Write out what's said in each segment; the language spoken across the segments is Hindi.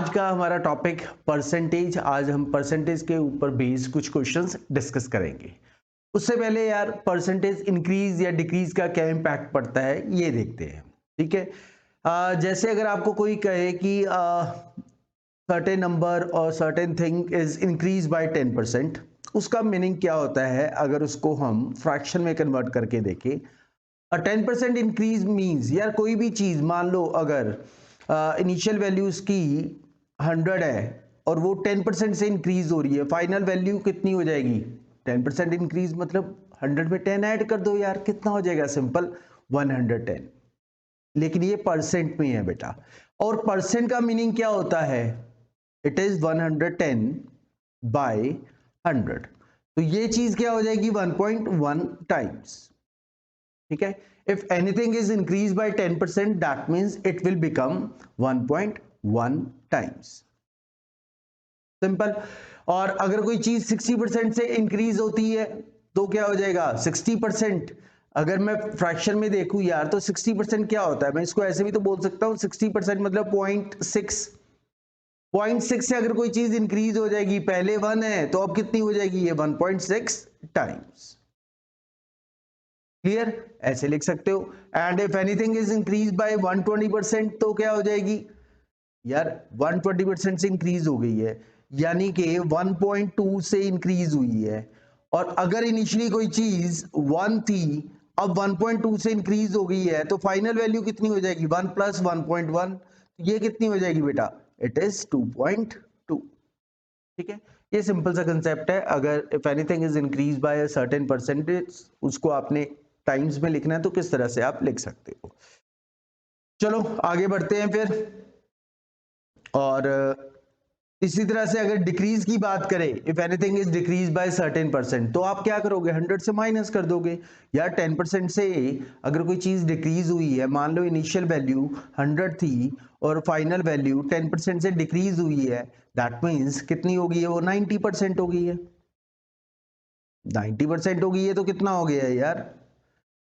आज का हमारा टॉपिक परसेंटेज। आज हम परसेंटेज के ऊपर बेस्ड कुछ क्वेश्चंस डिस्कस करेंगे। उससे पहले यार परसेंटेज इंक्रीज या डिक्रीज का क्या इम्पैक्ट पड़ता है ये देखते हैं। ठीक है, जैसे अगर आपको कोई कहे कि सर्टेन नंबर और certain thing is increase bye 10%, उसका मीनिंग क्या होता है अगर उसको हम फ्रैक्शन में कन्वर्ट करके देखें। 10% इंक्रीज मीन्स यार कोई भी चीज मान लो अगर इनिशियल वैल्यू उसकी 100 है और वो 10% से इंक्रीज हो रही है, फाइनल वैल्यू कितनी हो जाएगी? 10% इंक्रीज मतलब 100 में 10 ऐड कर दो यार, कितना हो जाएगा? सिंपल 110। लेकिन ये परसेंट में है बेटा, और परसेंट का मीनिंग क्या होता है? It is 110 by 100। तो ये चीज क्या हो जाएगी? 1.1 टाइम्स। ठीक है, if anything is increased by 10%, that means it will become 1.1 times। Simple. और अगर कोई चीज 60% से इंक्रीज होती है तो क्या हो जाएगा? 60%। अगर मैं फ्रैक्शन में देखूं यार तो 60% क्या होता है? मैं इसको ऐसे भी तो बोल सकता हूं, 60% मतलब 0.6। 0.6 से अगर कोई चीज इंक्रीज हो जाएगी, पहले 1 है तो अब कितनी हो जाएगी? ये 1.6 टाइम्स। क्लियर? ऐसे लिख सकते हो। And if anything is increase bye 120% तो क्या हो जाएगी यार? 120% से इंक्रीज हो गई है, यानी कि 1.2 से इंक्रीज हुई है। और अगर इनिशियली कोई चीज 1 थी, अब 1.2 से इंक्रीज हो गई है, तो फाइनल वैल्यू कितनी हो जाएगी? 1 प्लस 1.1। ये कितनी हो जाएगी बेटा? It is 2.2। ठीक है, ये सिंपल सा कंसेप्ट है। अगर if anything is increase bye a certain percentage, उसको आपने टाइम्स में लिखना है तो किस तरह से आप लिख सकते हो। चलो आगे बढ़ते हैं फिर। और इसी तरह से अगर डिक्रीज की बात करें, if anything is decrease by certain percent, तो आप क्या करोगे? 100 से माइनस कर दोगे यार। 10% से अगर कोई चीज डिक्रीज हुई है, मान लो इनिशियल वैल्यू 100 थी और फाइनल वैल्यू 10% से डिक्रीज हुई है, दैट मीन्स कितनी हो गई है? वो 90% हो गई है। 90% हो गई है तो कितना हो गया है यार?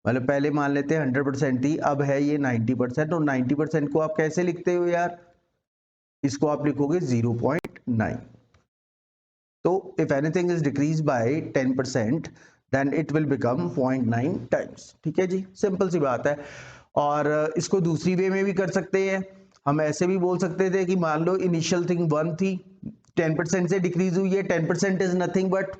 मतलब पहले मान लेते हैं 100% थी, अब है ये 90%। और 90% को आप कैसे लिखते हो यार? इसको आप लिखोगे 0.9। तो if anything is decrease by 10% then it will become 0.9 times. ठीक है जी, सिंपल सी बात है। और इसको दूसरी वे में भी कर सकते हैं। हम ऐसे भी बोल सकते थे कि मान लो इनिशियल थिंग 1 थी, 10% से डिक्रीज हुई है। 10% इज नथिंग बट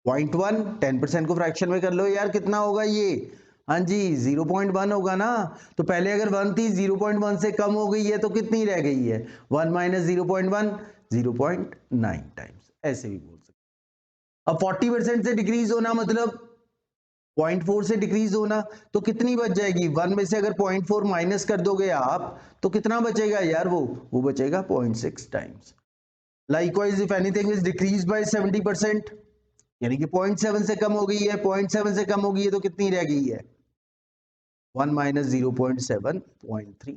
0.1। 10% को फ्रैक्शन में कर लो यार, कितना होगा ये? हाँ जी, 0.1 होगा ना। तो पहले अगर 1 थी, 0.1 से कम हो गई है तो कितनी रह गई है? 1 माइनस 0.1, 0.9 टाइम्स। ऐसे भी बोल सकते। अब 40% से डिक्रीज होना मतलब 0.4 से डिक्रीज होना, तो कितनी बच जाएगी? 1 में से अगर 0.4 माइनस कर दोगे आप तो कितना बचेगा यार? वो बचेगा 0.6 times. Likewise if anything is decrease bye 70%, यानी कि 0.7 से कम हो गई है। 0.7 से कम हो गई है तो कितनी रह गई है? 1 माइनस 0.7, 0.3।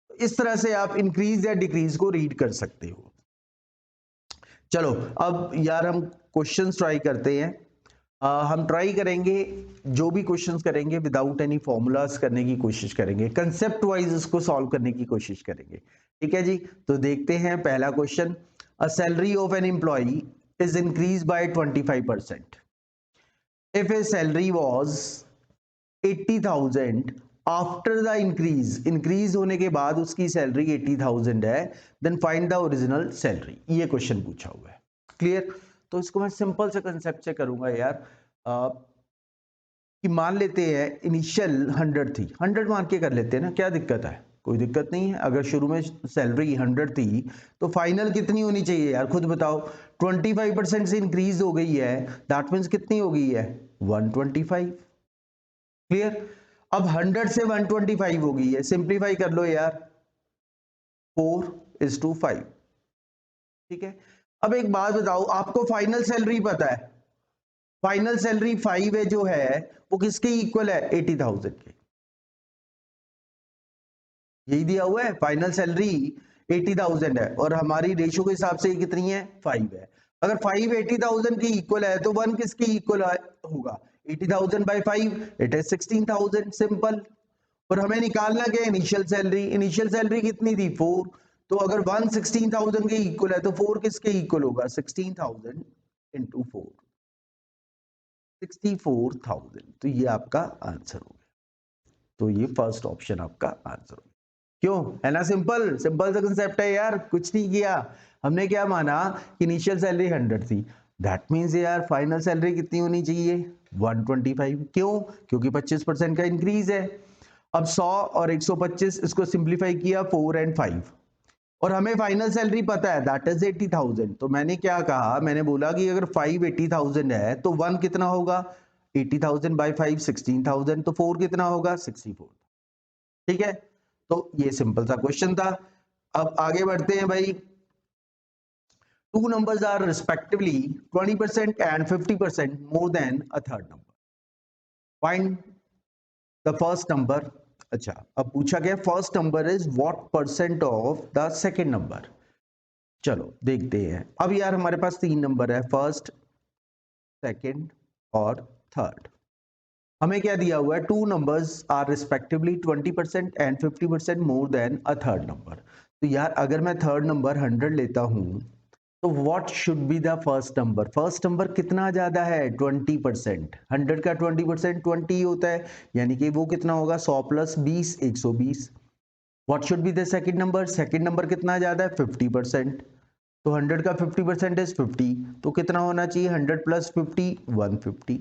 इस तरह से आप इंक्रीज या डिक्रीज को रीड कर सकते हो। चलो अब यार हम क्वेश्चंस ट्राई करते हैं। हम ट्राई करेंगे, जो भी क्वेश्चंस करेंगे विदाउट एनी फॉर्मूलाज करने की कोशिश करेंगे, कंसेप्ट वाइज इसको सॉल्व करने की कोशिश करेंगे। ठीक है जी, तो देखते हैं पहला question. A salary of an employ is increased by 25%. If his salary was 80,000 after the increase होने के बाद उसकी सैलरी 80,000 है, then find the original salary। ये क्वेश्चन पूछा हुआ है। क्लियर? तो इसको मैं सिंपल से कंसेप्ट से करूंगा यार। कि मान लेते हैं इनिशियल 100 थी, 100 मान के कर लेते हैं ना, क्या दिक्कत है? कोई दिक्कत नहीं है। अगर शुरू में सैलरी 100 थी तो फाइनल कितनी होनी चाहिए यार? खुद बताओ। 25% से इंक्रीज हो गई है, दैट मीन्स कितनी हो गई है? 125। क्लियर? अब 100 से 125 हो गई है, सिंप्लीफाई कर लो यार, 4:5। ठीक है, अब एक बात बताओ, आपको फाइनल सैलरी पता है? फाइनल सैलरी 5 है जो है वो किसके इक्वल है? 80,000 के। यही दिया हुआ है, फाइनल सैलरी 80,000 है और हमारी रेशियो के हिसाब से कितनी है? 5 है। अगर 5 80,000 की इक्वल है तो 1 किसकी इक्वल होगा? 80,000 बाय 5, इट इज 16,000। सिंपल। और हमें निकालना क्या है? Initial salary. इनिशियल सैलरी कितनी थी? 4। तो अगर 1 16,000 के इक्वल है तो 4 किसके इक्वल होगा? 16,000 इंटू 4, 64,000। तो ये आपका आंसर हो गया। तो ये फर्स्ट ऑप्शन आपका आंसर हो गया। क्यों? है ना सिंपल, सिंपल सा कंसेप्ट है यार, कुछ नहीं किया हमने। क्या माना कि इनिशियल सैलरी 100 थी, दैट मींस यार फाइनल सैलरी कितनी होनी चाहिए? 125। क्यों? क्योंकि 25% का इंक्रीज है। अब 100 और 125 इसको सिंप्लीफाई किया 4 एंड 5, और हमें फाइनल सैलरी पता है दैट इज 80,000। तो मैंने क्या कहा, मैंने बोला कि अगर 5 80,000 है तो 1 कितना होगा? 80,000 बाई 5 16,000, तो 4 कितना होगा? 64। ठीक है, तो ये सिंपल सा क्वेश्चन था। अब आगे बढ़ते हैं भाई। Two numbers are respectively 20% and 50% more than a third number, find the first number. अच्छा, अब पूछा गया first number is what percent of the second number. चलो देखते हैं। अब यार हमारे पास 3 नंबर है, फर्स्ट, सेकंड और थर्ड। हमें क्या दिया हुआ है? Two numbers are respectively 20% and 50% more than a third number. तो यार अगर मैं थर्ड नंबर 100 लेता हूं तो what should be the first number? First number कितना ज्यादा है? 20%। 100 का 20% 20 ही होता है, यानी कि वो कितना होगा? 100 plus 20 120। What should be the second number? Second number कितना ज्यादा है? 50%। तो 100 का 50% इज 50, तो कितना होना चाहिए? 100 प्लस 50 150।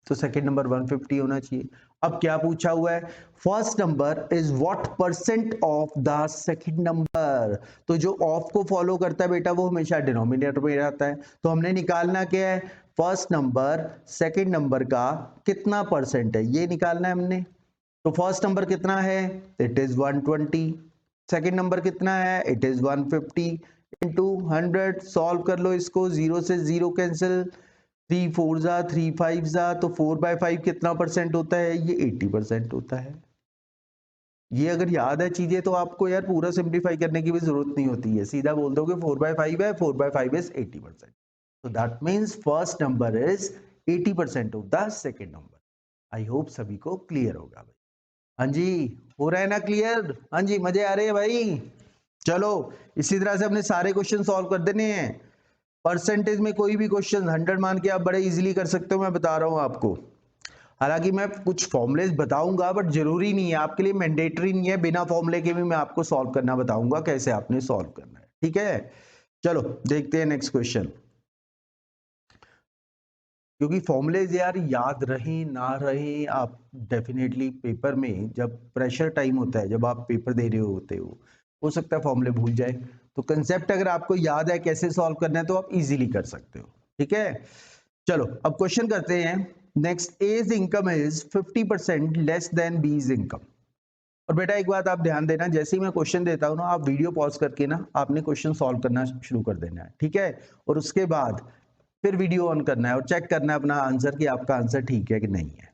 तो सेकंड नंबर 150 होना चाहिए। अब क्या पूछा हुआ है? First number is what percent of the second number. तो जो ऑफ को फॉलो करता है बेटा वो हमेशा डिनोमिनेटर में रहता है। तो हमने निकालना क्या है? फर्स्ट नंबर सेकंड नंबर का कितना परसेंट है, ये निकालना है हमने। तो फर्स्ट नंबर कितना है? It is 120। सेकंड नंबर कितना है? It is 150 into 100। सॉल्व कर लो इसको, 0 से 0 कैंसिल, 3 4 जा 3 5 जा, तो 4/5 कितना परसेंट होता है? ये 80% होता है। ये अगर याद है चीजें तो आपको यार पूरा सिंप्लीफाई करने की भी जरूरत नहीं होती है, सीधा बोल दो कि 4/5 है, 4/5 is 80%। so that means first number is 80% of the second number। I hope सभी को क्लियर होगा भाई। हाँ जी, हो रहा है ना क्लियर? हाँ जी, मजे आ रहे हैं भाई। चलो इसी तरह से अपने सारे क्वेश्चन सॉल्व कर देने हैं। परसेंटेज में कोई भी क्वेश्चन 100 मान के आप बड़े इजीली कर सकते हो, मैं बता रहा हूं आपको। हालांकि मैं कुछ फॉर्मुलेज बताऊंगा बट जरूरी नहीं है आपके लिए, मैंडेटरी नहीं है, बिना फॉर्मूले के भी मैं आपको सॉल्व करना बताऊंगा कैसे आपने सॉल्व करना है। ठीक है, चलो देखते हैं नेक्स्ट क्वेश्चन। क्योंकि फॉर्मुलेज यार याद रहे ना रहे, आप डेफिनेटली पेपर में जब प्रेशर टाइम होता है, जब आप पेपर दे रहे होते हो सकता है फॉर्मूले भूल जाए। तो कंसेप्ट अगर आपको याद है कैसे सॉल्व करना है तो आप इजीली कर सकते हो। ठीक है, चलो अब क्वेश्चन करते हैं। Next, A's income is 50% less than B's income. और बेटा एक बात आप ध्यान देना, जैसे ही मैं क्वेश्चन देता हूं ना, आप वीडियो पॉज करके ना आपने क्वेश्चन सॉल्व करना शुरू कर देना है। ठीक है, और उसके बाद फिर वीडियो ऑन करना है और चेक करना है अपना आंसर कि आपका आंसर ठीक है कि नहीं है।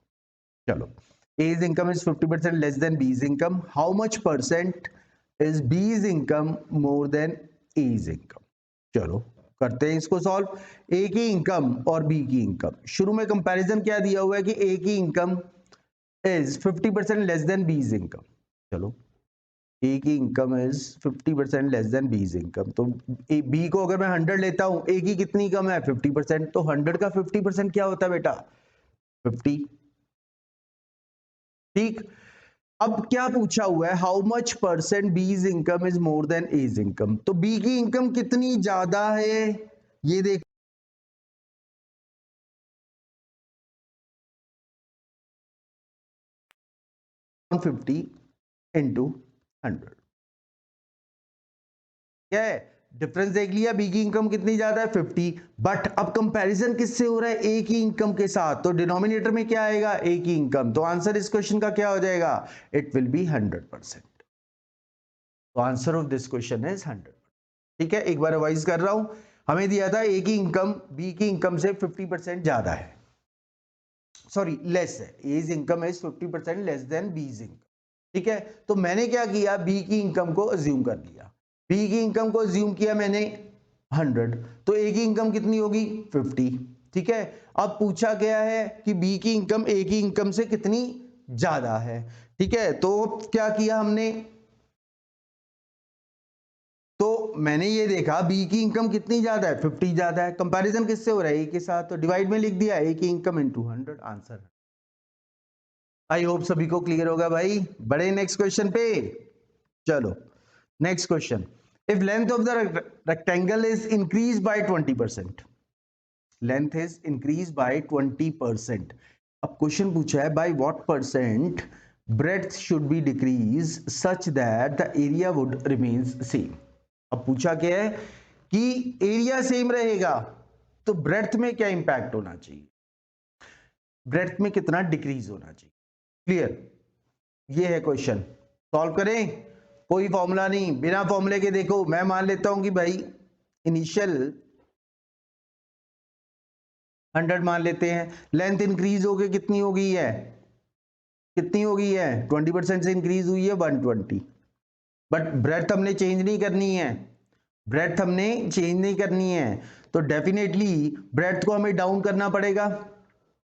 चलो, A's income is 50% less than B's income, how much percent is B's income more than A's income. चलो करते हैं इसको सॉल्व। ए की इनकम और बी की इनकम, शुरू में कंपैरिजन क्या दिया हुआ है कि ए की income is 50% less than B's income. चलो, ए की income is 50% less than B's income, तो बी को अगर मैं 100 लेता हूं, ए की कितनी कम है? 50%। तो 100 का 50% क्या होता है बेटा? 50। ठीक, अब क्या पूछा हुआ है? How much percent B's income is more than A's income. तो बी की इनकम कितनी ज्यादा है ये देख, 150 इंटू 100। क्या है डिफरेंस? देख लिया, बी की इनकम कितनी ज्यादा है? 50। बट अब कंपैरिजन किससे हो रहा है? ए की इनकम के साथ। तो डिनोमिनेटर में क्या आएगा? ए की इनकम। तो आंसर इस क्वेश्चन का क्या हो जाएगा? It will be 100%। तो answer of this question is 100। ठीक है, एक बार रिवाइज कर रहा हूं। हमें दिया था ए की इनकम बी की इनकम से 50% ज्यादा है, सॉरी लेस है। A's income is 50% less than B's income. ठीक है, तो मैंने क्या किया? बी की इनकम को अज्यूम कर लिया। बी की इनकम को अज्यूम किया मैंने 100, तो ए की इनकम कितनी होगी? 50। ठीक है, अब पूछा गया है कि बी की इनकम ए की इनकम से कितनी ज्यादा है। ठीक है, तो क्या किया हमने? मैंने ये देखा बी की इनकम कितनी ज्यादा है, 50 ज्यादा है। कंपैरिजन किससे हो रहा है, ए के साथ, तो डिवाइड में लिख दिया ए की income into 100, answer. I hope सभी को क्लियर होगा भाई। बड़े नेक्स्ट क्वेश्चन पे। चलो next question, if length of the rectangle is increase bye 20%, length is increase bye 20%। अब क्वेश्चन पूछा है by what percent breadth should be decrease such that the area would remains same. अब पूछा क्या है कि एरिया सेम रहेगा तो ब्रेड्थ में क्या इंपैक्ट होना चाहिए, ब्रेड्थ में कितना डिक्रीज होना चाहिए। क्लियर, ये है क्वेश्चन। सॉल्व करें, कोई फॉर्मूला नहीं, बिना फॉर्मूले के। देखो मैं मान लेता हूं कि भाई इनिशियल 100 मान लेते हैं, लेंथ इंक्रीज हो गई, कितनी हो गई है, कितनी हो गई है, 20% से इंक्रीज हुई है 120। बट ब्रेड्थ हमने चेंज नहीं करनी है, ब्रेड्थ हमने चेंज नहीं करनी है, तो डेफिनेटली ब्रेड्थ को हमें डाउन करना पड़ेगा।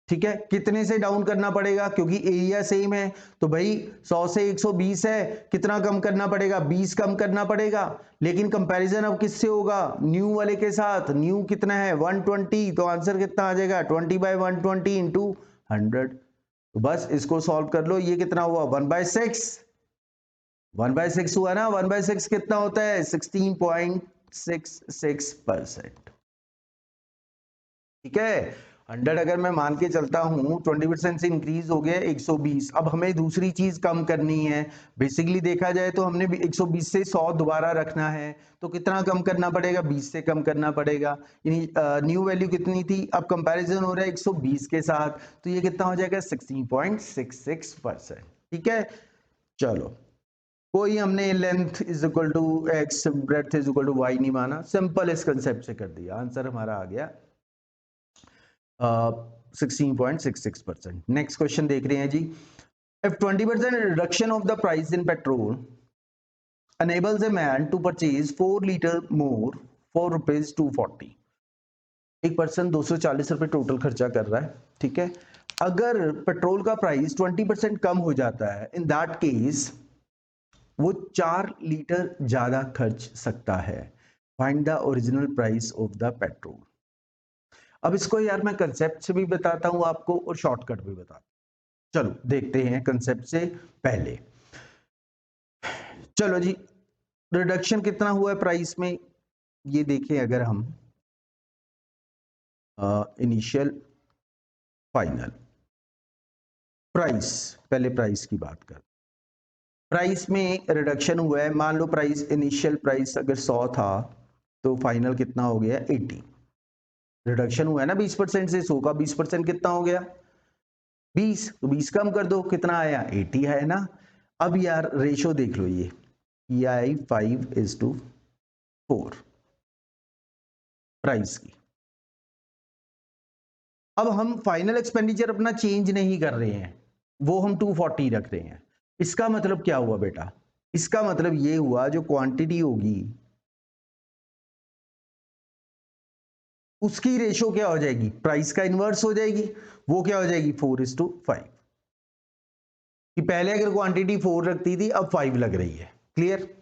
ठीक है, कितने से डाउन करना पड़ेगा, क्योंकि एरिया सेम है, तो भाई 100 से 120 है, कितना कम करना पड़ेगा, 20 कम करना पड़ेगा। लेकिन कंपैरिजन अब किससे होगा, न्यू वाले के साथ। न्यू कितना है 120, तो आंसर कितना आ जाएगा 20/120 इंटू 100। तो बस इसको सॉल्व कर लो, ये कितना हुआ 1/6, 1/6 हुआ ना, 1/6 कितना होता है 16.66%। ठीक है, 100 अगर मैं मान के चलता हूं 20% से इंक्रीज हो गया 120। अब हमें दूसरी चीज कम करनी है, बेसिकली देखा जाए तो हमने भी 120 से 100 दोबारा रखना है, तो कितना कम करना पड़ेगा, 20 से कम करना पड़ेगा। न्यू वैल्यू कितनी थी, अब कंपैरिजन हो रहा है 120 के साथ, तो ये कितना हो जाएगा 16.66%। ठीक है, चलो कोई हमने length is equal to x, breadth is equal to y नहीं माना, सिंपल इस कंसेप्ट से कर दिया, आंसर हमारा आ गया 16.66%। नेक्स्ट क्वेश्चन देख रहे हैं जी, if 20% reduction of the price in petrol enables a man to purchase 4 liter more for rupees 240, एक पर्सन 240 रुपए टोटल खर्चा कर रहा है। ठीक है, अगर पेट्रोल का प्राइस 20% कम हो जाता है, इन दैट केस वो 4 लीटर ज्यादा खर्च सकता है। Find the original price of the petrol. अब इसको यार मैं कंसेप्ट से भी बताता हूं आपको और शॉर्टकट भी बताता हूं। चलो देखते हैं कंसेप्ट से पहले। चलो जी, रिडक्शन कितना हुआ है प्राइस में, ये देखें अगर हम इनिशियल फाइनल प्राइस, पहले प्राइस की बात कर, प्राइस में रिडक्शन हुआ है। मान लो प्राइस, इनिशियल प्राइस अगर 100 था तो फाइनल कितना हो गया 80। रिडक्शन हुआ है ना 20% से, 100 का 20% कितना हो गया 20, तो 20 कम कर दो, कितना आया 80 है ना। अब यार रेशो देख लो, ये PI 5:4 प्राइस की। अब हम फाइनल एक्सपेंडिचर अपना चेंज नहीं कर रहे हैं, वो हम 240 रख रहे हैं। इसका मतलब क्या हुआ बेटा, इसका मतलब ये हुआ जो क्वांटिटी होगी उसकी रेशो क्या हो जाएगी, प्राइस का इनवर्स हो जाएगी। वो क्या हो जाएगी 4:5, कि पहले अगर क्वांटिटी 4 रखती थी अब 5 लग रही है। क्लियर,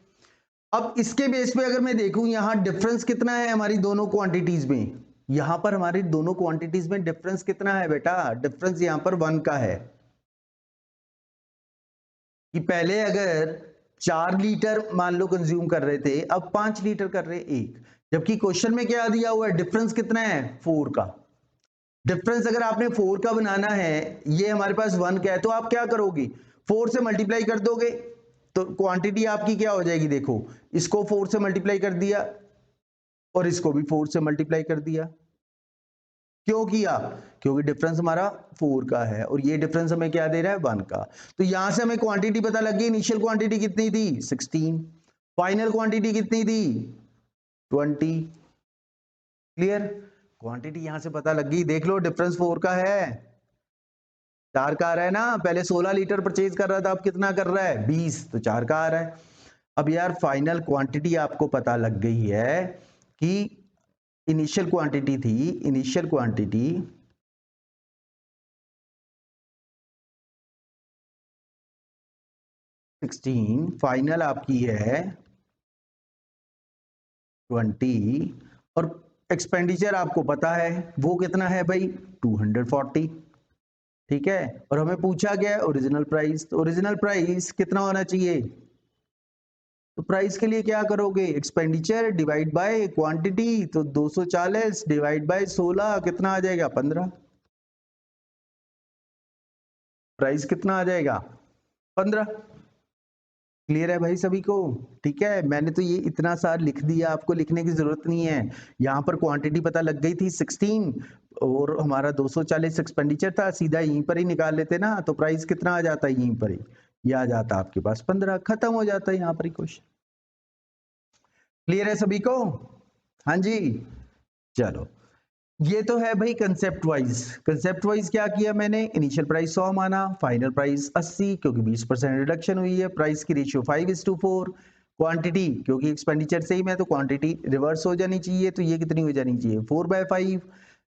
अब इसके बेस पे अगर मैं देखूं यहां डिफरेंस कितना है हमारी दोनों क्वांटिटीज में, यहां पर हमारी दोनों क्वांटिटीज में डिफरेंस कितना है बेटा, डिफरेंस यहां पर 1 का है। कि पहले अगर 4 लीटर मान लो कंज्यूम कर रहे थे, अब 5 लीटर कर रहे एक, जबकि क्वेश्चन में क्या दिया हुआ है, डिफरेंस कितना है 4 का। डिफरेंस अगर आपने 4 का बनाना है, ये हमारे पास 1 का है, तो आप क्या करोगे 4 से मल्टीप्लाई कर दोगे, तो क्वांटिटी आपकी क्या हो जाएगी, देखो इसको 4 से मल्टीप्लाई कर दिया और इसको भी 4 से मल्टीप्लाई कर दिया। क्यों किया, क्योंकि डिफरेंस हमारा 4 का है और ये डिफरेंस हमें क्या दे रहा है 1 का। तो यहां से हमें क्वांटिटी पता लग गई, इनिशियल क्वांटिटी कितनी थी 16, फाइनल क्वांटिटी कितनी थी 20। क्लियर, क्वांटिटी यहां से पता लग गई, देख लो डिफरेंस 4 का है, 4 का आ रहा है ना। पहले 16 लीटर परचेज कर रहा था, अब कितना कर रहा है 20, तो 4 का आ रहा है। अब यार फाइनल क्वांटिटी आपको पता लग गई है कि इनिशियल क्वांटिटी थी, इनिशियल क्वांटिटी 16, फाइनल आपकी है 20 और एक्सपेंडिचर आपको पता है वो कितना है भाई 240, ठीक है। और हमें पूछा गया ओरिजिनल प्राइस, तो ओरिजिनल प्राइस कितना होना चाहिए, तो प्राइस के लिए क्या करोगे, एक्सपेंडिचर डिवाइड बाय क्वांटिटी, तो 240 डिवाइड बाय 16 कितना आ जाएगा 15, प्राइस कितना आ जाएगा 15। क्लियर है भाई सभी को, ठीक है। मैंने तो ये इतना सार लिख दिया, आपको लिखने की जरूरत नहीं है। यहाँ पर क्वांटिटी पता लग गई थी 16 और हमारा 240 एक्सपेंडिचर था, सीधा यहीं पर ही निकाल लेते ना, तो प्राइस कितना आ जाता है यहीं पर ही, ये आ जाता आपके पास 15, खत्म हो जाता है यहाँ पर ही क्वेश्चन। क्लियर है सभी को, हाँ जी। चलो ये तो है भाई कंसेप्ट वाइज। कंसेप्ट वाइज क्या किया मैंने, इनिशियल प्राइस 100 माना, फाइनल प्राइस 80 क्योंकि 20% रिडक्शन हुई है, प्राइस की रेशियो 5:4, क्वांटिटी क्योंकि एक्सपेंडिचर से ही मैं, तो क्वांटिटी रिवर्स हो जानी चाहिए, तो ये कितनी हो जानी चाहिए 4/5।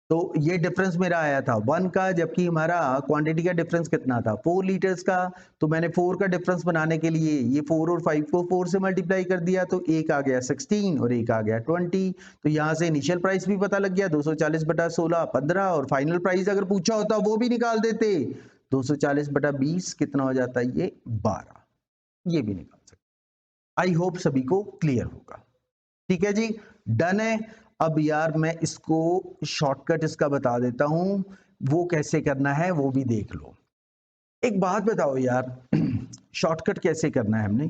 तो ये डिफरेंस मेरा आया था 1 का, जबकि हमारा क्वांटिटी का डिफरेंस कितना था 4 लीटर्स का। तो मैंने 4 का डिफरेंस बनाने के लिए ये 4 और 5 को 4 से मल्टीप्लाई कर दिया, तो एक आ गया 16 और एक आ गया 20। तो यहाँ से इनिशियल प्राइस भी पता लग गया 240/16 15, और फाइनल प्राइस अगर पूछा होता वो भी निकाल देते, 240/20 कितना हो जाता है ये 12, ये भी निकाल सकते। आई होप सभी को क्लियर होगा, ठीक है जी, डन है। अब यार मैं इसको शॉर्टकट इसका बता देता हूं, वो कैसे करना है वो भी देख लो। एक बात बताओ यार, शॉर्टकट कैसे करना है, हमने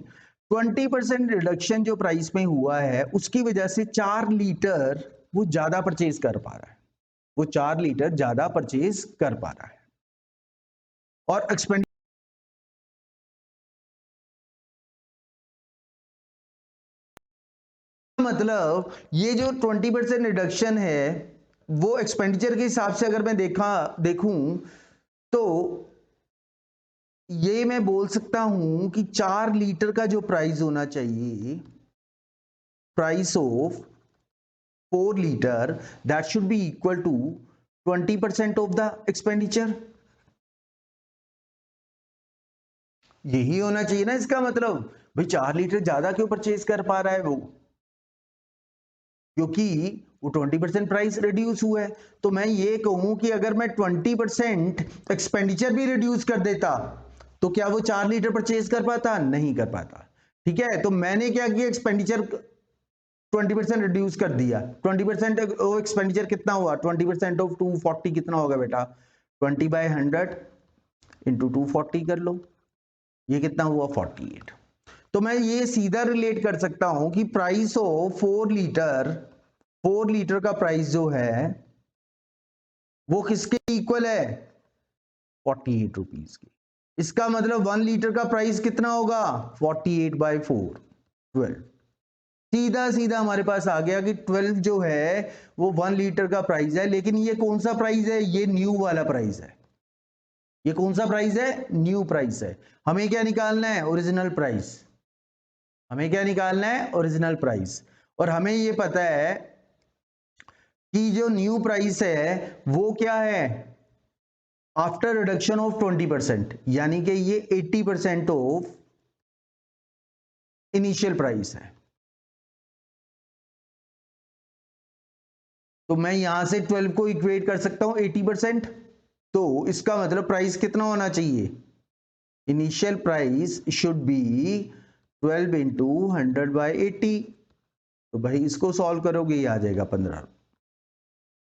20% रिडक्शन जो प्राइस में हुआ है उसकी वजह से 4 लीटर वो ज्यादा परचेज कर पा रहा है, वो 4 लीटर ज्यादा परचेज कर पा रहा है, और एक्सपेंड मतलब ये जो 20% रिडक्शन है वो एक्सपेंडिचर के हिसाब से अगर मैं देखूं तो ये मैं बोल सकता हूं कि 4 लीटर का जो प्राइस होना चाहिए, price of 4 litre, that should be equal to 20% of the expenditure. यही होना चाहिए ना इसका मतलब, भाई 4 लीटर ज्यादा क्यों परचेज कर पा रहा है वो, क्योंकि वो 20% प्राइस रिड्यूस हुआ है। तो मैं ये कहूं कि अगर मैं 20% एक्सपेंडिचर भी रिड्यूस कर देता तो क्या वो 4 लीटर परचेज कर पाता, नहीं कर पाता, ठीक है। तो मैंने क्या किया, एक्सपेंडिचर 20% रिड्यूस कर दिया, 20% एक्सपेंडिचर कितना हुआ, 20% ऑफ 240 कितना होगा बेटा, 20/100 इंटू 240 कर लो, ये कितना हुआ 48। तो मैं ये सीधा रिलेट कर सकता हूं कि प्राइस ऑफ 4 लीटर का प्राइस जो है वो किसके इक्वल है, 48 रुपीज की। इसका मतलब 1 लीटर का प्राइस कितना होगा 48/4, 12। सीधा सीधा हमारे पास आ गया कि 12 जो है वो 1 लीटर का प्राइस है, लेकिन ये कौन सा प्राइस है, ये न्यू वाला प्राइस है। ये कौन सा प्राइस है, न्यू प्राइस है। हमें क्या निकालना है, ओरिजिनल प्राइस, हमें क्या निकालना है, ओरिजिनल प्राइस। और हमें ये पता है कि जो न्यू प्राइस है वो क्या है, आफ्टर रिडक्शन ऑफ 20%, यानी कि ये 80% ऑफ इनिशियल प्राइस है। तो मैं यहां से 12 को इक्वेट कर सकता हूं 80%, तो इसका मतलब प्राइस कितना होना चाहिए, initial price should be 12 into 100/80। तो भाई इसको सॉल्व करोगे ये आ जाएगा 15।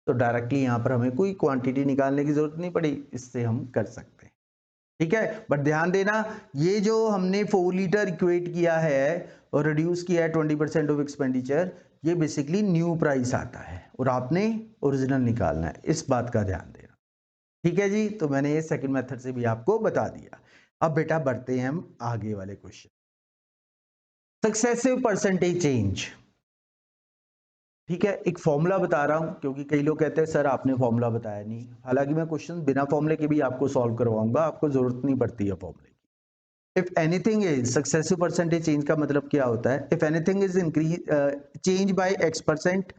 तो डायरेक्टली यहां पर हमें कोई क्वांटिटी निकालने की जरूरत नहीं पड़ी, इससे हम कर सकते हैं, ठीक है। बट ध्यान देना, ये जो हमने 4 लीटर इक्वेट किया है और रिड्यूस किया है 20% ऑफ एक्सपेंडिचर, ये बेसिकली न्यू प्राइस आता है और आपने ओरिजिनल निकालना है, इस बात का ध्यान देना, ठीक है जी। तो मैंने ये सेकंड मेथड से भी आपको बता दिया। अब बेटा बढ़ते हैं हम आगे वाले क्वेश्चन, सक्सेसिव परसेंटेज चेंज, ठीक है। एक फॉर्मूला बता रहा हूं क्योंकि कई लोग कहते हैं सर आपने फॉर्मूला बताया नहीं, हालांकि मैं क्वेश्चन बिना फॉर्मूले के भी आपको सॉल्व करवाऊंगा, आपको जरूरत नहीं पड़ती है फॉर्मूले की। If anything is successive percentage change का मतलब क्या होता है, if anything is increase change bye x%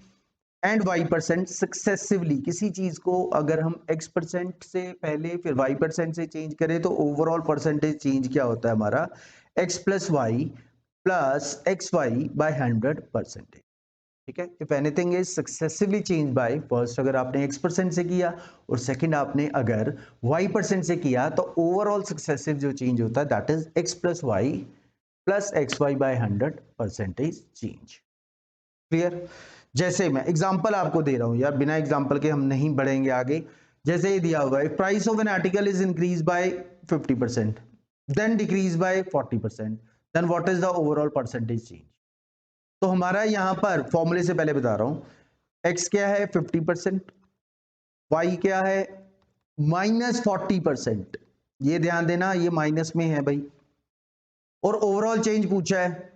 and y% successively, किसी चीज को अगर हम x% से पहले फिर y% से चेंज करें तो ओवरऑल परसेंटेज चेंज क्या होता है हमारा, x + y + xy/100%। ठीक है। If anything is successively change bye, first अगर आपने x% से किया और सेकंड आपने अगर y% से किया, तो ओवरऑल सक्सेसिव जो चेंज होता है that is x plus y plus x y by 100% change. Clear? जैसे मैं एग्जांपल आपको दे रहा हूं यार, बिना एग्जांपल के हम नहीं बढ़ेंगे आगे। जैसे ये दिया हुआ है, price of an article is increase by 50%, then decrease by 40%, then what is the overall percentage change. तो हमारा यहां पर फॉर्मूले से पहले बता रहा हूं, x क्या है 50%, y क्या है -40%, ये ध्यान देना ये माइनस में है भाई, और ओवरऑल चेंज पूछा है,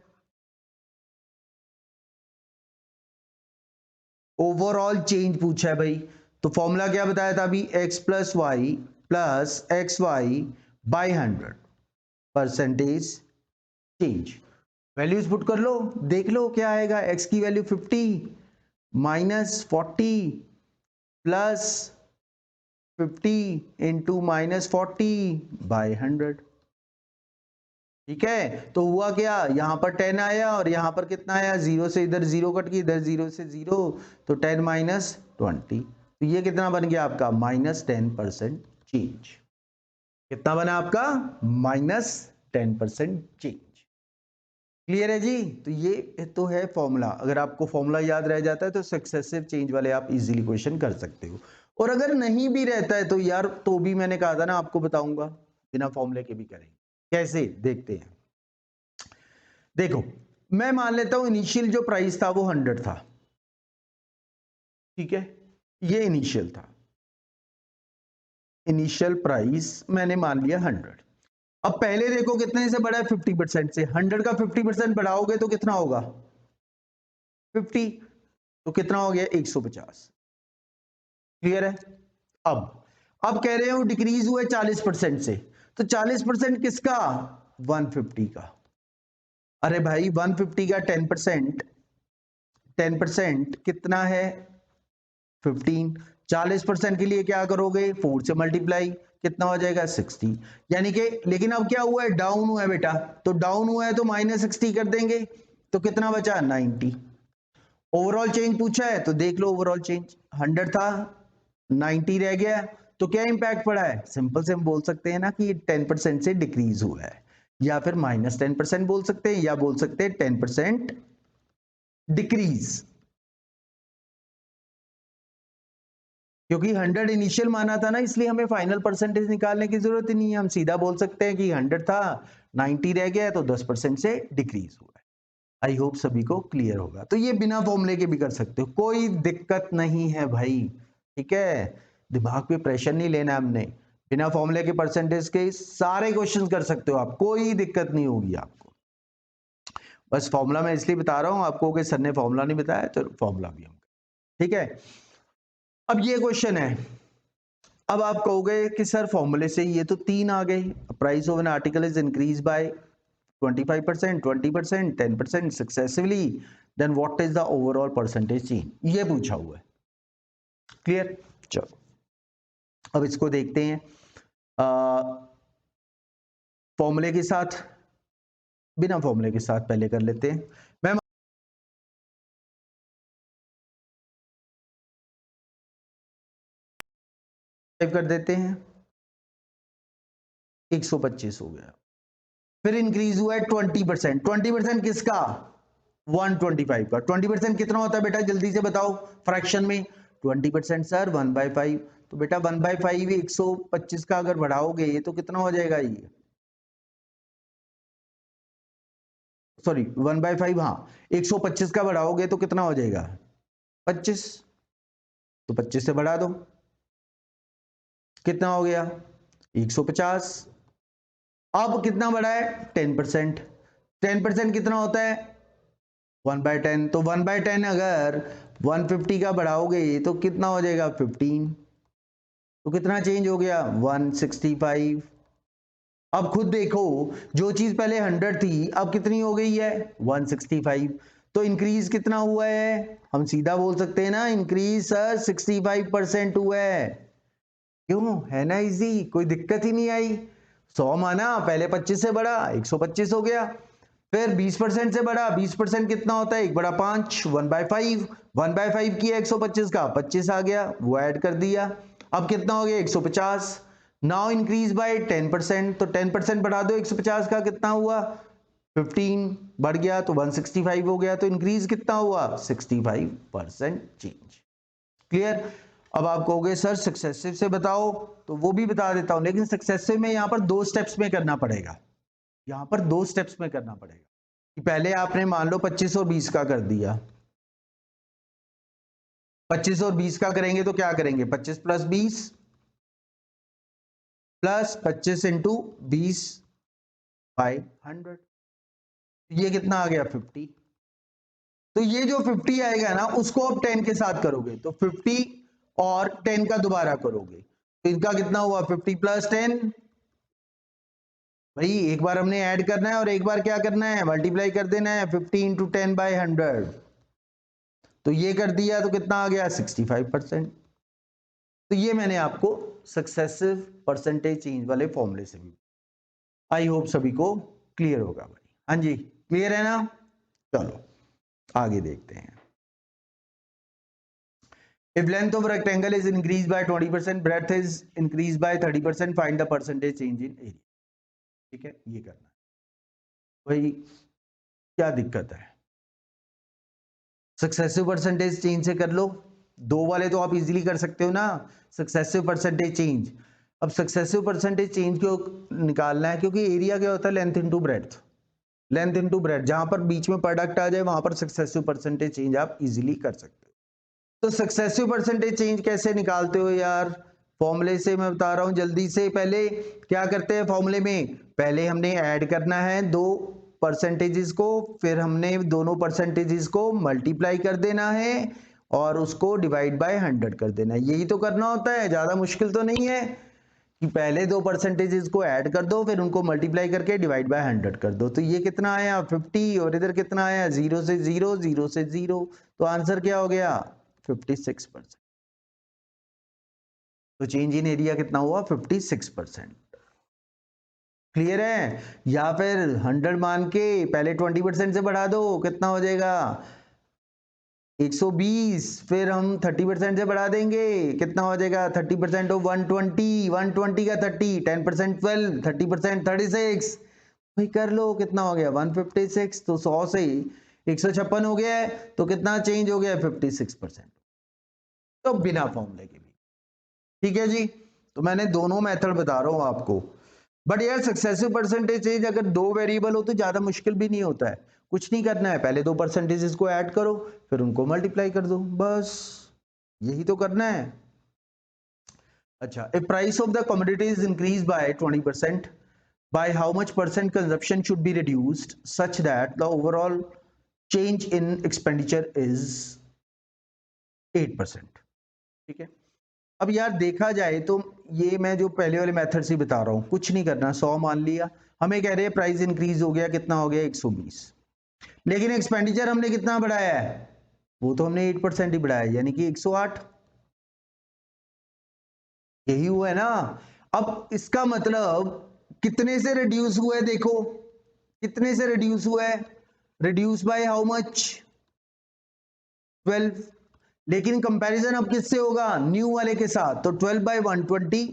ओवरऑल चेंज पूछा है भाई। तो फॉर्मूला क्या बताया था अभी, x plus y plus x y by 100% change. Values put कर लो, देख लो क्या आएगा। x की value 50 minus 40 plus 50 into minus 40 by 100। ठीक है, तो हुआ क्या, यहां पर 10 आया और यहां पर कितना आया, 0 से इधर 0 कट गई, इधर 0 से 0, तो 10 माइनस 20, तो ये कितना बन गया आपका -10% चेंज। कितना बना आपका -10% चेंज। क्लियर है जी? तो ये तो है फॉर्मूला। अगर आपको फॉर्मूला याद रह जाता है तो सक्सेसिव चेंज वाले आप इजीली क्वेश्चन कर सकते हो, और अगर नहीं भी रहता है तो यार तो भी मैंने कहा था ना आपको बताऊंगा, बिना फॉर्मूले के भी करेंगे। कैसे देखते हैं, देखो मैं मान लेता हूं इनिशियल जो प्राइस था वो 100 था, ठीक है, ये इनिशियल था, इनिशियल प्राइस मैंने मान लिया 100। अब पहले देखो कितने से बढ़ा है, 50% से। 100 का 50% बढ़ाओगे तो कितना होगा 50, तो कितना हो गया 150। क्लियर है? अब कह रहे हो डिक्रीज हुआ 40% से, तो 40% किसका, 150 का। अरे भाई 150 का 10%, 10% कितना है 15, 40% के लिए क्या करोगे 4 से मल्टीप्लाई, कितना हो जाएगा 60, यानी कि, लेकिन अब क्या हुआ है डाउन हुआ है बेटा, तो डाउन हुआ है तो -60 कर देंगे, तो कितना बचा 90। ओवरऑल चेंज पूछा है तो देख लो, ओवरऑल चेंज 100 था 90 रह गया, तो क्या इंपैक्ट पड़ा है, सिंपल से हम बोल सकते हैं ना कि 10% से डिक्रीज हुआ है, या फिर -10% बोल सकते हैं, या बोल सकते हैं 10% डिक्रीज, क्योंकि 100 इनिशियल माना था ना, इसलिए हमें फाइनल परसेंटेज निकालने की जरूरत ही नहीं है, हम सीधा बोल सकते हैं कि 100 था 90 रह गया, तो 10% से डिक्रीज हुआ है। आई होप सभी को क्लियर होगा। तो ये बिना फॉर्मूले के भी कर सकते हो, कोई दिक्कत नहीं है भाई, ठीक है, दिमाग पे प्रेशर नहीं लेना हमने, बिना फॉर्मूले के परसेंटेज के सारे क्वेश्चन कर सकते हो आप, कोई दिक्कत नहीं होगी आपको। बस फॉर्मूला मैं इसलिए बता रहा हूं आपको कि सर ने फॉर्मूला नहीं बताया, तो फॉर्मूला भी हम, ठीक है। अब ये क्वेश्चन है, अब आप कहोगे कि सर फॉर्मूले से ये तो 3 आ गए, price of an article is increase by 25%, 20%, 10% successively, then what is the overall percentage change, ये पूछा हुआ है। क्लियर? चलो अब इसको देखते हैं फॉर्मूले के साथ, बिना फॉर्मूले के साथ पहले कर लेते हैं। मैं कर देते हैं 125 हो गया, फिर इंक्रीज हुआ है 20%, 20% किसका 125 का, 20% कितना होता है बेटा जल्दी से बताओ फ्रैक्शन में, 20% सर 1/5, तो बेटा 1/5 125 का अगर बढ़ाओगे तो कितना हो जाएगा, ये सॉरी 1/5, हाँ 125 का बढ़ाओगे तो कितना हो जाएगा 25, तो 25 से बढ़ा दो, कितना हो गया 150। अब कितना बढ़ा है 10%, 10% कितना होता है 1/10, तो 1/10 अगर 150 का बढ़ाओगे तो कितना हो जाएगा 15, तो कितना चेंज हो गया 165। अब खुद देखो, जो चीज पहले 100 थी अब कितनी हो गई है 165, तो इंक्रीज कितना हुआ है, हम सीधा बोल सकते हैं ना इंक्रीज सर 65% हुआ है। क्यों, है ना इजी, कोई दिक्कत ही नहीं आई। 100 माना, पहले 25 से बढ़ा 125 हो गया, फिर 20% से बड़ा, 20% कितना होता है, 1/5, 1/5, 1/5 की 125 का 25 आ गया, वो ऐड कर दिया। अब कितना हो गया, 150। नाउ इंक्रीज बाय 10%, तो 10% बढ़ा दो 150 का, कितना हुआ 15, बढ़ गया तो 165 हो गया, तो इंक्रीज कितना हुआ 65% चेंज। क्लियर। अब आप कहोगे सर सक्सेसिव से बताओ, तो वो भी बता देता हूं, लेकिन सक्सेसिव में यहां पर 2 स्टेप्स में करना पड़ेगा, यहां पर 2 स्टेप्स में करना पड़ेगा। कि पहले आपने मान लो 25 और 20 का कर दिया, 25 और 20 का करेंगे तो क्या करेंगे, 25 प्लस 20 प्लस 25 इंटू 20 बाई 100, ये कितना आ गया 50। तो ये जो 50 आएगा ना, उसको आप 10 के साथ करोगे, तो 50 और 10 का दोबारा करोगे, तो इनका कितना हुआ 50 प्लस 10। भाई एक बार हमने ऐड करना है और एक बार क्या करना है, मल्टीप्लाई कर देना है, 50 इंटू 10 बाई 100, तो ये कर दिया तो कितना आ गया 65%। तो ये मैंने आपको सक्सेसिव परसेंटेज चेंज वाले फॉर्मूले से भी, आई होप सभी को क्लियर होगा भाई। हाँ जी क्लियर है ना, चलो आगे देखते हैं। If length of rectangle is increased by 20%, breadth is increased by 30%, find the percentage change in area। ठीक है, ये करना है भाई, क्या दिक्कत है, सक्सेसिव परसेंटेज चेंज से कर लो, 2 वाले तो आप इजीली कर सकते हो ना, सक्सेसिव परसेंटेज चेंज। अब सक्सेसिव परसेंटेज चेंज को निकालना है, क्योंकि एरिया क्या होता है, length into breadth, length into breadth, जहां पर बीच में प्रोडक्ट आ जाए वहां पर सक्सेसिव परसेंटेज चेंज आप इजीली कर सकते हो। तो सक्सेसिव परसेंटेज चेंज कैसे निकालते हो यार, फॉर्मूले से मैं बता रहा हूं जल्दी से। पहले क्या करते हैं फॉर्मूले में, पहले हमने ऐड करना है 2 परसेंटेजेस को, फिर हमने दोनों परसेंटेजेस को मल्टीप्लाई कर देना है और उसको डिवाइड बाय 100 कर देना है, यही तो करना होता है, ज्यादा मुश्किल तो नहीं है कि पहले 2 परसेंटेजेस को ऐड कर दो, फिर उनको मल्टीप्लाई करके डिवाइड बाय 100 कर दो। तो ये कितना आया 50, और इधर कितना आया 0 से 0, 0 से 0, तो आंसर क्या हो गया 56%। तो चेंज इन एरिया कितना हुआ 56%। क्लियर है, या फिर 100 मान के पहले 20% से बढ़ा दो, कितना हो जाएगा 120, फिर हम 30% से बढ़ा देंगे, कितना हो जाएगा 30% ऑफ 120, 120 का 30, 10% 12, 30% 36, भाई कर लो कितना हो गया 156। तो 100 से 156 हो गया है, तो कितना चेंज हो गया 56%, तो बिना फॉर्मूले के भी। ठीक है जी, तो मैंने दोनों मेथड बता रहा हूं आपको, बट यार सक्सेसिव परसेंटेज चेंज अगर 2 वेरिएबल हो तो ज्यादा मुश्किल भी नहीं होता है, कुछ नहीं करना है, पहले 2 परसेंटेजेस को ऐड करो, फिर उनको मल्टीप्लाई कर दो, बस यही तो करना है। अच्छा, if price of the commodity is increased by 20%, by how much percent consumption should be reduced such that the overall change in expenditure is 8%। ठीक है, अब यार देखा जाए तो ये मैं जो पहले वाले मेथड से बता रहा हूं, कुछ नहीं करना, 100 मान लिया, हमें कह रहे हैं प्राइस इंक्रीज हो गया, कितना हो गया 120, लेकिन एक्सपेंडिचर हमने कितना बढ़ाया है, वो तो हमने 8% ही बढ़ाया, यानी कि 108, यही हुआ है ना। अब इसका मतलब कितने से रिड्यूस हुआ है, देखो कितने से रिड्यूस हुआ है, रिड्यूस बाय हाउ मच 12, लेकिन कंपैरिजन अब किससे होगा, न्यू वाले के साथ, तो 12 बाय 120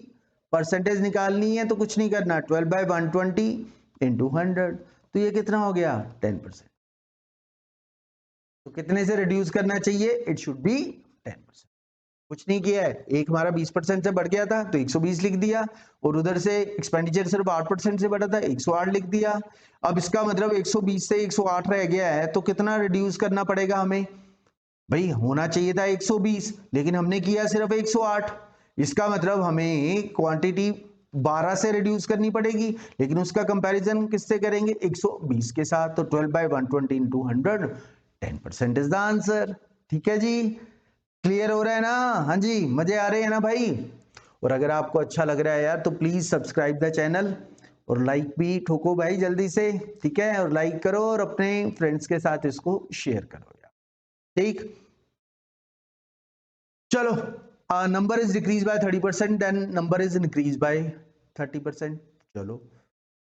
परसेंटेज निकालनी है, तो कुछ नहीं करना, 12 बाय 120 इंटू 100, तो ये कितना हो गया 10%। तो कितने से रिड्यूस करना चाहिए, इट शुड बी 10%। कुछ नहीं किया है, एक हमारा 20% से बढ़ गया था तो 120 लिख दिया, और उधर से एक्सपेंडिचर सिर्फ 8% से बढ़ा था 108 लिख दिया। अब इसका मतलब 120 से 108 रह गया है, तो कितना रिड्यूस करना पड़ेगा हमें, भाई होना चाहिए था 120, लेकिन हमने किया सिर्फ 108, इसका मतलब हमें क्वांटिटी 12 से रिड्यूस करनी पड़ेगी, लेकिन उसका कंपैरिजन किससे करेंगे 120 के साथ, तो 12 by 120 into 100, 10% is the answer. ठीक है जी, क्लियर हो रहा है ना, हाँ जी मजे आ रहे हैं ना भाई। और अगर आपको अच्छा लग रहा है यार तो प्लीज सब्सक्राइब द चैनल, और लाइक भी ठोको भाई जल्दी से, ठीक है, और लाइक करो और अपने फ्रेंड्स के साथ इसको शेयर करो यार, ठीक। चलो, number is decrease by 30%, then number is increase by 30%, चलो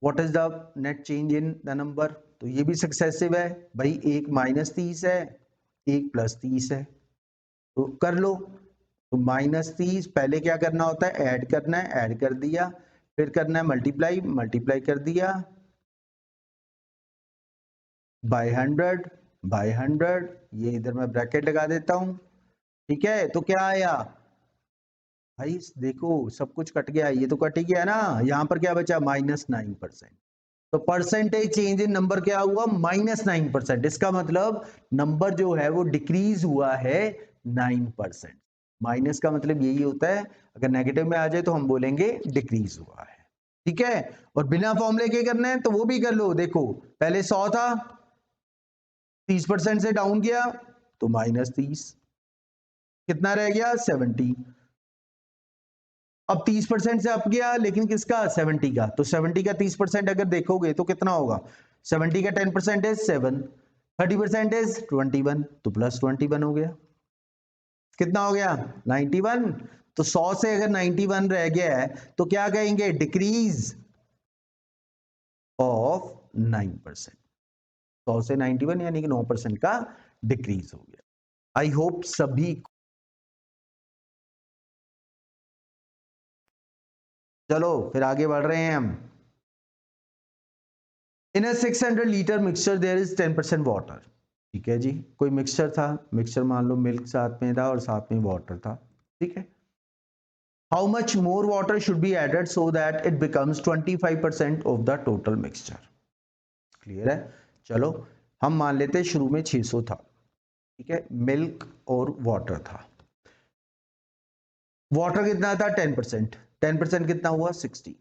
what is the net change in the number, तो ये भी सक्सेसिव है भाई, एक -30 है, एक +30 है, तो कर लो। तो -30 पहले क्या करना होता है, ऐड करना है, ऐड कर दिया, फिर करना है मल्टीप्लाई, मल्टीप्लाई कर दिया बाय 100, ये इधर मैं ब्रैकेट लगा देता हूं, ठीक है। तो क्या आया भाई, देखो सब कुछ कट गया, ये तो कट ही गया ना, यहां पर क्या बचा -9%। तो परसेंटेज चेंज इन नंबर क्या हुआ, -9%। इसका मतलब नंबर जो है वो डिक्रीज हुआ है 9%। माइनस का मतलब यही होता है, अगर नेगेटिव में आ जाए तो हम बोलेंगे डिक्रीज हुआ है, ठीक है। और बिना फॉर्मूले के करना है तो वो भी कर लो, देखो पहले 100 था, 30% से डाउन किया तो -30, कितना रह गया 70। अब 30% से अप गया, लेकिन किसका 70 का, तो 70 का 30% अगर देखोगे तो कितना होगा, 70 का 10% इज 7, 30% इज 21, तो +21 हो गया, कितना हो गया 91। तो 100 से अगर 91 रह गया है तो क्या कहेंगे, डिक्रीज ऑफ 9%। 100 से 91 यानी कि 9% का डिक्रीज हो गया। आई होप सभी, चलो फिर आगे बढ़ रहे हैं हम। In a 600 litre mixture there is 10% water, ठीक है जी, कोई मिक्सचर था, मिक्सचर मान लो मिल्क साथ में था और साथ में वाटर था, ठीक है। How much more water should be added so that it becomes 25% of the total mixture, clear है। चलो हम मान लेते हैं शुरू में 600 था, ठीक है, मिल्क और वाटर था, वाटर कितना था 10%, 10% कितना हुआ 60,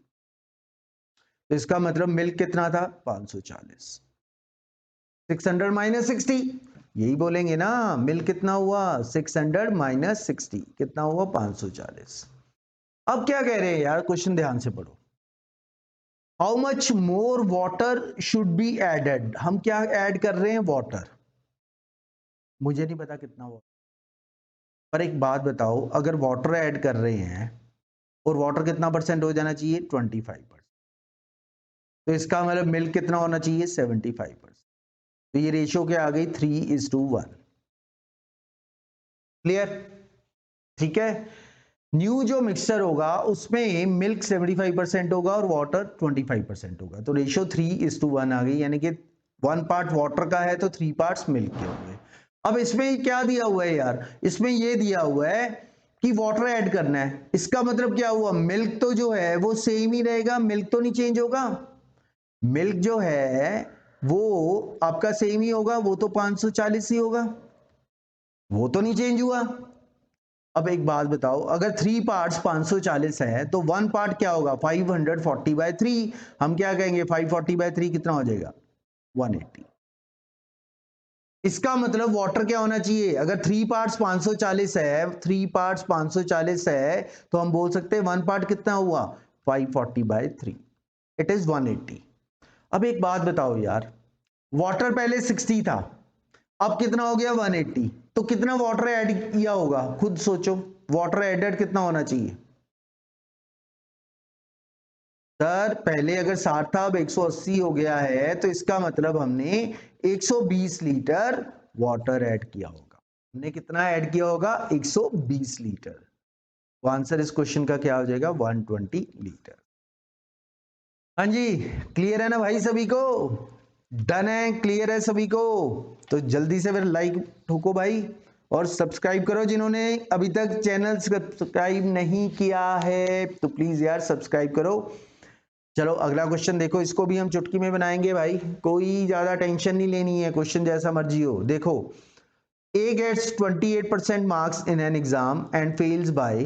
तो इसका मतलब मिल्क कितना था 540, 600 माइनस 60, यही बोलेंगे ना, मिल्क कितना हुआ 600 माइनस 60, कितना हुआ 540। अब क्या कह रहे हैं यार, क्वेश्चन ध्यान से पढ़ो, how much more water should be added, हम क्या ऐड कर रहे हैं वाटर, मुझे नहीं पता कितना वाटर, पर एक बात बताओ, अगर वाटर ऐड कर रहे हैं और वाटर कितना परसेंट हो जाना चाहिए 25%, तो इसका मतलब मिल्क कितना होना चाहिए 75%, तो ये रेशियो क्या आ गई 3:1, क्लियर, ठीक है। न्यू जो मिक्सचर होगा उसमें मिल्क 75% होगा और वाटर 25% होगा, तो रेशियो 3:1 आ गई, यानी कि 1 पार्ट वाटर का है तो 3 पार्ट्स मिल्क के होंगे। अब इसमें क्या दिया हुआ है यार, इसमें ये दिया हुआ है कि वाटर ऐड करना है, इसका मतलब क्या हुआ, मिल्क तो जो है वो सेम ही रहेगा, मिल्क तो नहीं चेंज होगा, मिल्क जो है वो आपका सेम ही होगा, वो तो 540 ही होगा, वो तो नहीं चेंज हुआ। अब एक बात बताओ, अगर 3 पार्ट्स 540 है तो 1 पार्ट क्या होगा 540/3, हम क्या कहेंगे 540/3 कितना हो जाएगा 180। इसका मतलब वाटर क्या होना चाहिए, अगर 3 पार्ट्स 540 है, 3 पार्ट्स 540 है, तो हम बोल सकते हैं 1 पार्ट कितना हुआ 540/3, इट इज 180। अब एक बात बताओ यार, वाटर पहले 60 था, अब कितना हो गया 180, तो कितना वाटर ऐड किया होगा, खुद सोचो, वाटर एडेड कितना होना चाहिए सर, पहले अगर 60 था अब 180 हो गया है, तो इसका मतलब हमने 120 लीटर वाटर ऐड किया होगा, हमने कितना ऐड किया होगा 120 लीटर, तो आंसर इस क्वेश्चन का क्या हो जाएगा 120 लीटर। हाँ जी, क्लियर है ना भाई सभी को, डन है, क्लियर है सभी को, तो जल्दी से फिर लाइक ठोको भाई, और सब्सक्राइब करो, जिन्होंने अभी तक चैनल सब्सक्राइब नहीं किया है तो प्लीज यार सब्सक्राइब करो। चलो अगला क्वेश्चन देखो, इसको भी हम चुटकी में बनाएंगे भाई, कोई ज्यादा टेंशन नहीं लेनी है, क्वेश्चन जैसा मर्जी हो। देखो, A gets 28% marks in an exam and fails by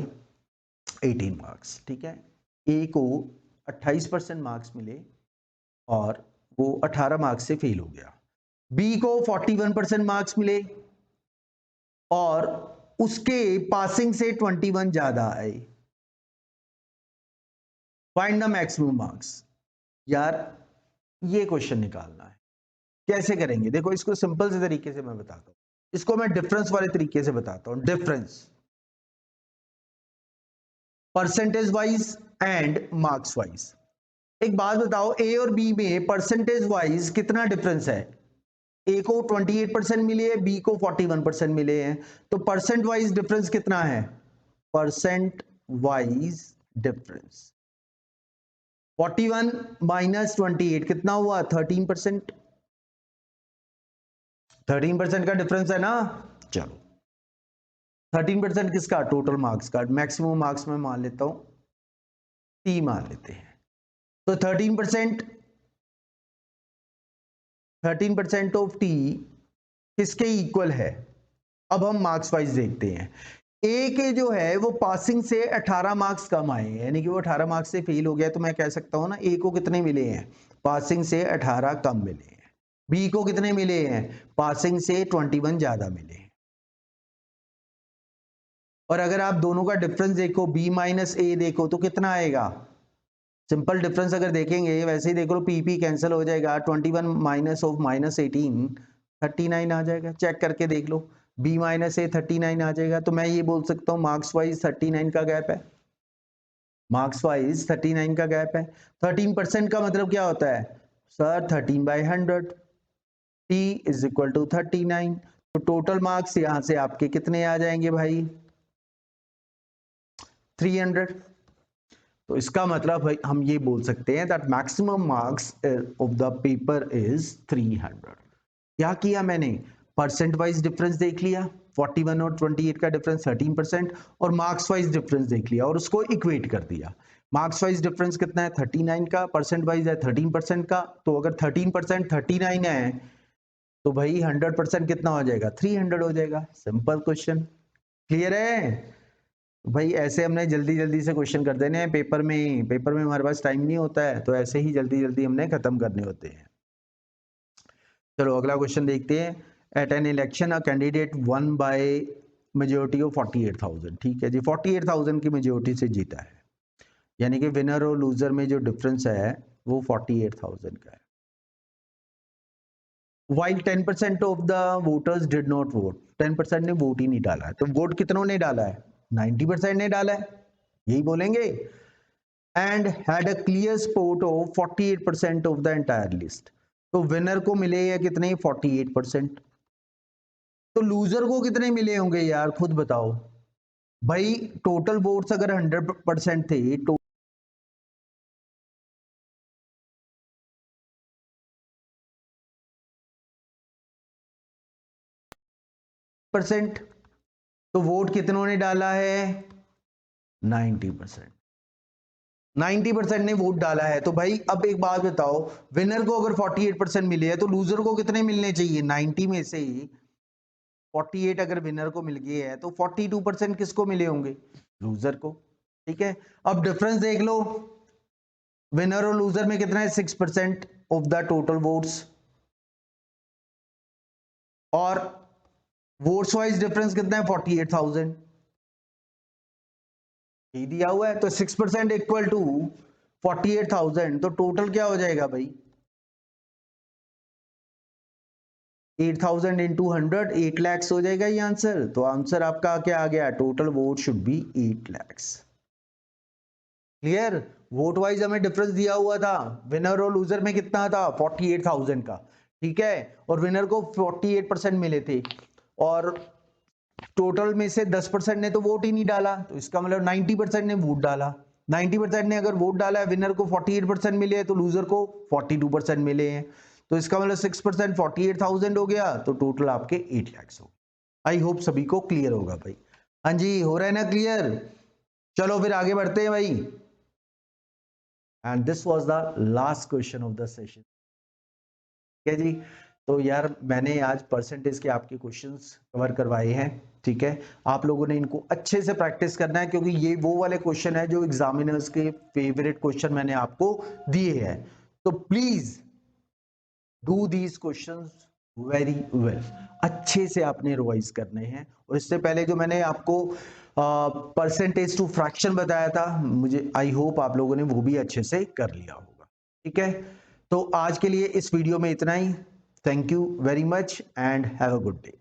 18 marks, ठीक है, ए को 28% मार्क्स मिले और वो 18 मार्क्स से फेल हो गया, बी को 41% मार्क्स मिले और उसके पासिंग से 21 ज्यादा आए, फाइंड द मैक्सिमम मार्क्स। यार ये क्वेश्चन निकालना है, कैसे करेंगे, देखो इसको सिंपल से तरीके से मैं बताता हूं, इसको मैं डिफरेंस वाले तरीके से बताता हूं, difference percentage wise and marks wise. एक बात बताओ, ए और बी में परसेंटेज वाइज कितना डिफरेंस है? ए को 28% मिले है, बी को 41% मिले हैं, तो परसेंट वाइज डिफरेंस कितना है? परसेंट वाइज डिफरेंस 41 माइनस 28 कितना हुआ? 13%। 13% का डिफरेंस है ना। चलो 13% किसका? टोटल मार्क्स का। मैक्सिमम मार्क्स में मान लेता हूं टी मान लेते हैं, तो 13% ऑफ टी किसके इक्वल है? अब हम मार्क्स वाइज देखते हैं। ए के जो है वो पासिंग से 18 मार्क्स कम आए हैं, यानी कि वो 18 मार्क्स से फेल हो गया, तो मैं कह सकता हूं ना ए को कितने मिले हैं? पासिंग से 18 कम मिले हैं। बी को कितने मिले हैं? पासिंग से 21 ज्यादा मिले हैं। और अगर आप दोनों का डिफरेंस देखो, बी माइनस ए देखो, तो कितना आएगा? सिंपल डिफरेंस अगर देखेंगे, वैसे ही देख लो, पी कैंसिल हो जाएगा, 21 माइनस ऑफ माइनस 18 39 आ जाएगा। चेक करके देख लो, बी माइनस ए 39 आ जाएगा। तो मैं ये बोल सकता हूँ मार्क्स वाइज 39 का गैप है। मार्क्स वाइज 39 का गैप है। 13% का मतलब क्या होता है sir? 13/100, T is equal to 39। तो टोटल मार्क्स यहां से आपके कितने आ जाएंगे भाई? 300। तो इसका मतलब भाई हम ये बोल सकते हैं that maximum marks of the paper is 300। क्या किया मैंने? परसेंट वाइज डिफरेंस देख लिया, 41 और 28 का डिफरेंस 13%, और मार्क्स वाइज डिफरेंस देख लिया और उसको इक्वेट कर दिया। मार्क्स वाइज डिफरेंस कितना है? 39 का। परसेंट वाइज है 13% का। तो अगर 13% 39 है, तो भाई 100% कितना हो जाएगा? 300 हो जाएगा। Simple question. क्लियर है भाई? ऐसे हमने जल्दी जल्दी से क्वेश्चन कर देने हैं पेपर में हमारे पास टाइम नहीं होता है, तो ऐसे ही जल्दी जल्दी हमने खत्म करने होते हैं। चलो अगला क्वेश्चन देखते हैं। At an election a candidate won by majority of 48,000। ठीक है जी, 48,000 की मेजोरिटी से जीता है, यानी कि विनर और लूजर में जो डिफरेंस है वो 48,000 का है। While 10% of the voters did not vote, 10% ने वोट ही नहीं डाला है, तो वोट कितनों ने डाला है? 90% ने डाला है, यही बोलेंगे। And had a clear support of 48% of the entire list. तो विनर को मिले या कितने? 48%। तो लूजर को कितने मिले होंगे यार, खुद बताओ भाई। टोटल वोट्स अगर 100% थे तो परसेंट, तो वोट कितनों ने डाला है? 90%। 90% ने वोट डाला है। तो भाई अब एक बात बताओ, विनर को अगर 48% मिले हैं तो लूजर को कितने मिलने चाहिए? 90 में से 48 अगर विनर को मिल गए हैं तो 42% किसको मिले होंगे? लूजर को। ठीक है, अब डिफरेंस देख लो, विनर और लूजर में कितना है? 6% ऑफ द टोटल वोट्स। और वोट्स वाइज डिफरेंस कितना है? 48,000 ये दिया हुआ है। तो 6% इक्वल टू 48,000, तो टोटल क्या हो जाएगा भाई? 8,000 इंटू 100, 8 लैक्स हो जाएगा ये आंसर। तो आंसर आपका क्या आ गया? Total vote should be 8 lakhs. Clear? Vote wise हमें डिफरेंस दिया हुआ था, विनर और लूजर में कितना था? 48,000 का। ठीक है, और विनर को 48% मिले थे, और टोटल में से 10% ने तो वोट ही नहीं डाला, तो इसका मतलब 90% ने वोट डाला। 90% ने अगर वोट डाला है, विनर को 48% मिले हैं, तो लूजर को 42% मिले हैं। तो इसका मतलब 6% 48,000 हो गया, तो टोटल आपके 8 लैक्स हो। आई होप सभी को क्लियर होगा भाई। हाँ जी, हो रहा है ना क्लियर? चलो फिर आगे बढ़ते हैं भाई। And this was the last question of the session. ठीक है जी, तो यार मैंने आज परसेंटेज के आपके क्वेश्चंस कवर करवाए हैं। ठीक है, आप लोगों ने इनको अच्छे से प्रैक्टिस करना है, क्योंकि ये वो वाले क्वेश्चन है जो एग्जामिनर्स के फेवरेट क्वेश्चन मैंने आपको दिए हैं। तो please do these questions very well. अच्छे से आपने रिवाइज करने हैं। और इससे पहले जो मैंने आपको परसेंटेज टू फ्रैक्शन बताया था, मुझे आई होप आप लोगों ने वो भी अच्छे से कर लिया होगा। ठीक है, तो आज के लिए इस वीडियो में इतना ही। Thank you very much and have a good day.